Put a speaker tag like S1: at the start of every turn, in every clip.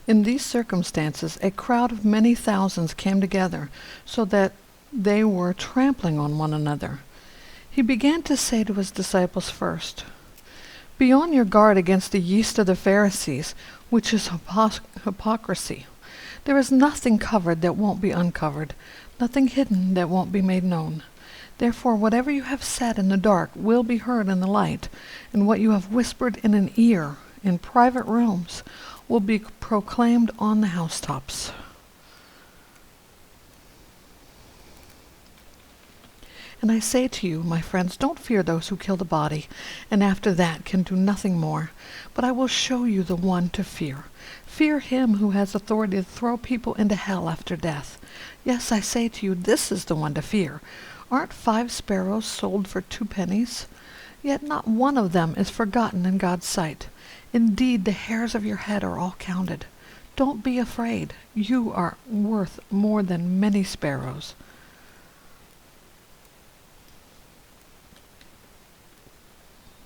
S1: In these circumstances, a crowd of many thousands came together, so that they were trampling on one another. He began to say to his disciples first, "Be on your guard against the yeast of the Pharisees, which is hypocrisy. There is nothing covered that won't be uncovered, nothing hidden that won't be made known. Therefore, whatever you have said in the dark will be heard in the light, and what you have whispered in an ear in private rooms will be proclaimed on the housetops." And I say to you, my friends, don't fear those who kill the body, and after that can do nothing more. But I will show you the one to fear. Fear him who has authority to throw people into hell after death. Yes, I say to you, this is the one to fear. Aren't 5 sparrows sold for 2 pennies? Yet not one of them is forgotten in God's sight. Indeed, the hairs of your head are all counted. Don't be afraid. You are worth more than many sparrows.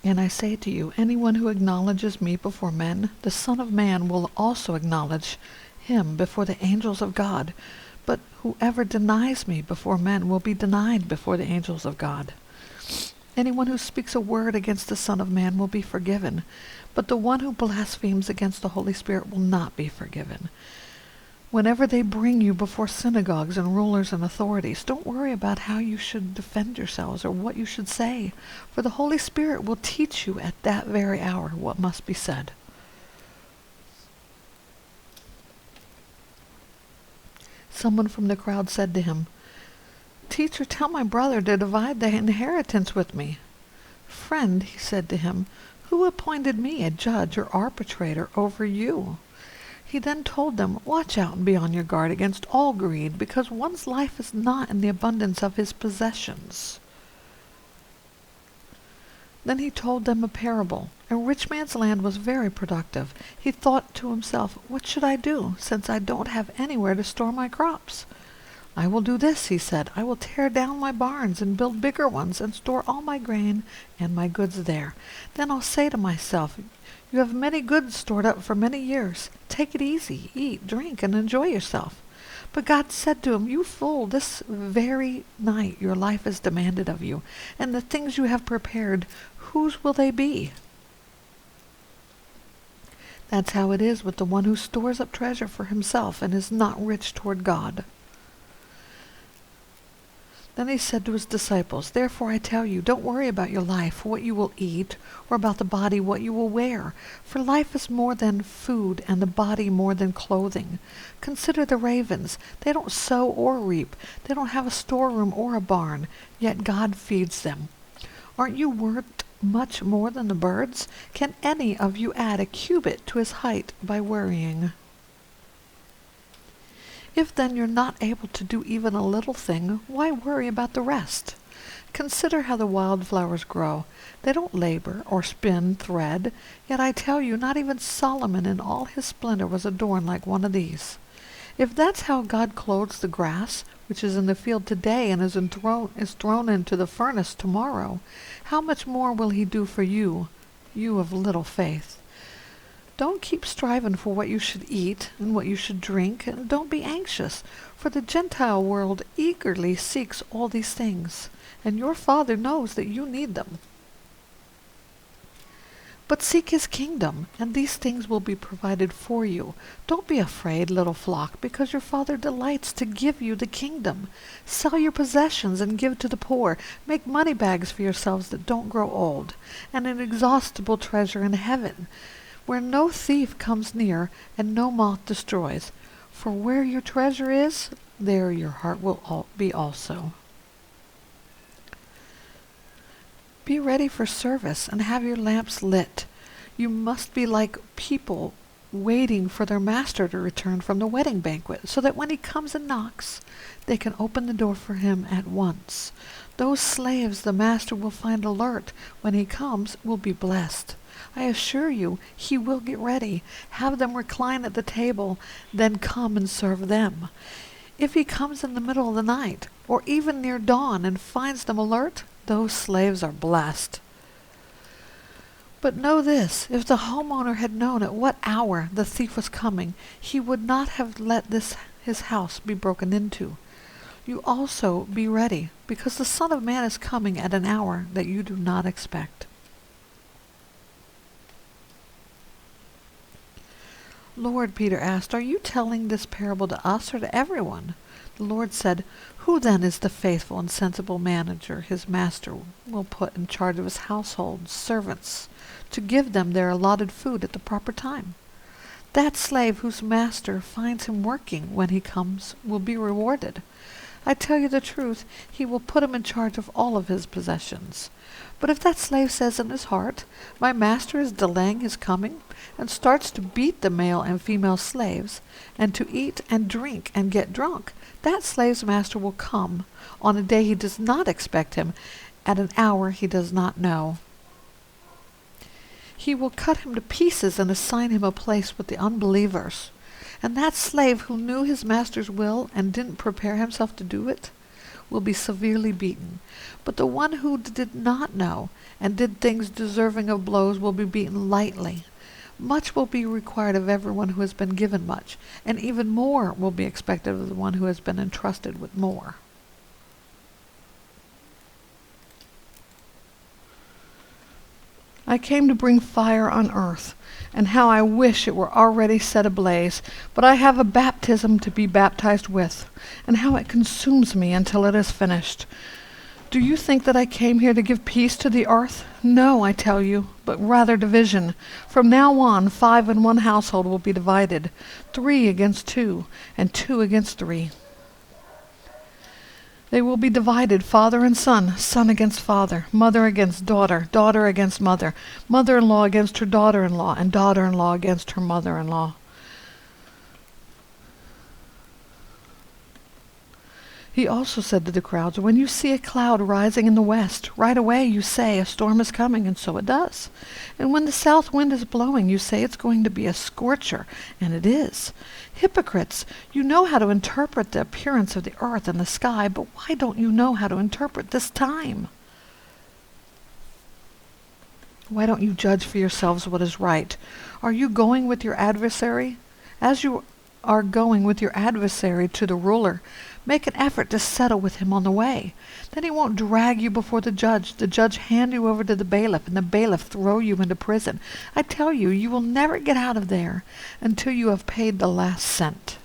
S1: And I say to you, anyone who acknowledges me before men, the Son of Man will also acknowledge him before the angels of God. But whoever denies me before men will be denied before the angels of God. Anyone who speaks a word against the Son of Man will be forgiven, but the one who blasphemes against the Holy Spirit will not be forgiven. Whenever they bring you before synagogues and rulers and authorities, don't worry about how you should defend yourselves or what you should say, for the Holy Spirit will teach you at that very hour what must be said. Someone from the crowd said to him, "Teacher, tell my brother to divide the inheritance with me." "Friend," he said to him, "who appointed me a judge or arbitrator over you?" He then told them, "Watch out and be on your guard against all greed, because one's life is not in the abundance of his possessions." Then he told them a parable. A rich man's land was very productive. He thought to himself, "What should I do, since I don't have anywhere to store my crops?" "I will do this," he said. "I will tear down my barns and build bigger ones and store all my grain and my goods there. Then I'll say to myself, you have many goods stored up for many years. Take it easy, eat, drink, and enjoy yourself." But God said to him, "You fool, this very night your life is demanded of you, and the things you have prepared, whose will they be?" That's how it is with the one who stores up treasure for himself and is not rich toward God. Then he said to his disciples, "Therefore I tell you, don't worry about your life, what you will eat, or about the body, what you will wear. For life is more than food, and the body more than clothing. Consider the ravens. They don't sow or reap. They don't have a storeroom or a barn, yet God feeds them. Aren't you worth much more than the birds? Can any of you add a cubit to his height by worrying? If then you're not able to do even a little thing, why worry about the rest? Consider how the wildflowers grow. They don't labor or spin thread, yet I tell you, not even Solomon in all his splendor was adorned like one of these. If that's how God clothes the grass, which is in the field today and is thrown into the furnace tomorrow, how much more will he do for you, you of little faith? Don't keep striving for what you should eat and what you should drink, and don't be anxious, for the Gentile world eagerly seeks all these things, and your Father knows that you need them. But seek his kingdom, and these things will be provided for you. Don't be afraid, little flock, because your Father delights to give you the kingdom. Sell your possessions and give to the poor. Make money bags for yourselves that don't grow old, and an inexhaustible treasure in heaven, where no thief comes near and no moth destroys. For where your treasure is, there your heart will be also. Be ready for service and have your lamps lit. You must be like people waiting for their master to return from the wedding banquet, so that when he comes and knocks, they can open the door for him at once. Those slaves the master will find alert when he comes will be blessed. I assure you, he will get ready, have them recline at the table, then come and serve them. If he comes in the middle of the night, or even near dawn, and finds them alert, those slaves are blessed. But know this, if the homeowner had known at what hour the thief was coming, he would not have let his house be broken into. You also be ready, because the Son of Man is coming at an hour that you do not expect. Lord, Peter asked, are you telling this parable to us or to everyone? The Lord said, who then is the faithful and sensible manager his master will put in charge of his household servants to give them their allotted food at the proper time? That slave whose master finds him working when he comes will be rewarded. I tell you the truth, he will put him in charge of all of his possessions. But if that slave says in his heart, my master is delaying his coming, and starts to beat the male and female slaves, and to eat and drink and get drunk, that slave's master will come on a day he does not expect him, at an hour he does not know. He will cut him to pieces and assign him a place with the unbelievers. And that slave who knew his master's will and didn't prepare himself to do it will be severely beaten. But the one who did not know and did things deserving of blows will be beaten lightly. Much will be required of everyone who has been given much, and even more will be expected of the one who has been entrusted with more. I came to bring fire on earth, and how I wish it were already set ablaze, but I have a baptism to be baptized with, and how it consumes me until it is finished. Do you think that I came here to give peace to the earth? No, I tell you, but rather division. From now on, 5 in one household will be divided, 3 against 2, and 2 against 3. They will be divided, father and son, son against father, mother against daughter, daughter against mother, mother-in-law against her daughter-in-law, and daughter-in-law against her mother-in-law. He also said to the crowds, when you see a cloud rising in the west, right away you say, a storm is coming, and so it does. And when the south wind is blowing, you say it's going to be a scorcher, and it is. Hypocrites, you know how to interpret the appearance of the earth and the sky, but why don't you know how to interpret this time? Why don't you judge for yourselves what is right? Are you going with your adversary? As you are going with your adversary to the ruler, make an effort to settle with him on the way. Then he won't drag you before the judge hand you over to the bailiff, and the bailiff throw you into prison. I tell you, you will never get out of there until you have paid the last cent.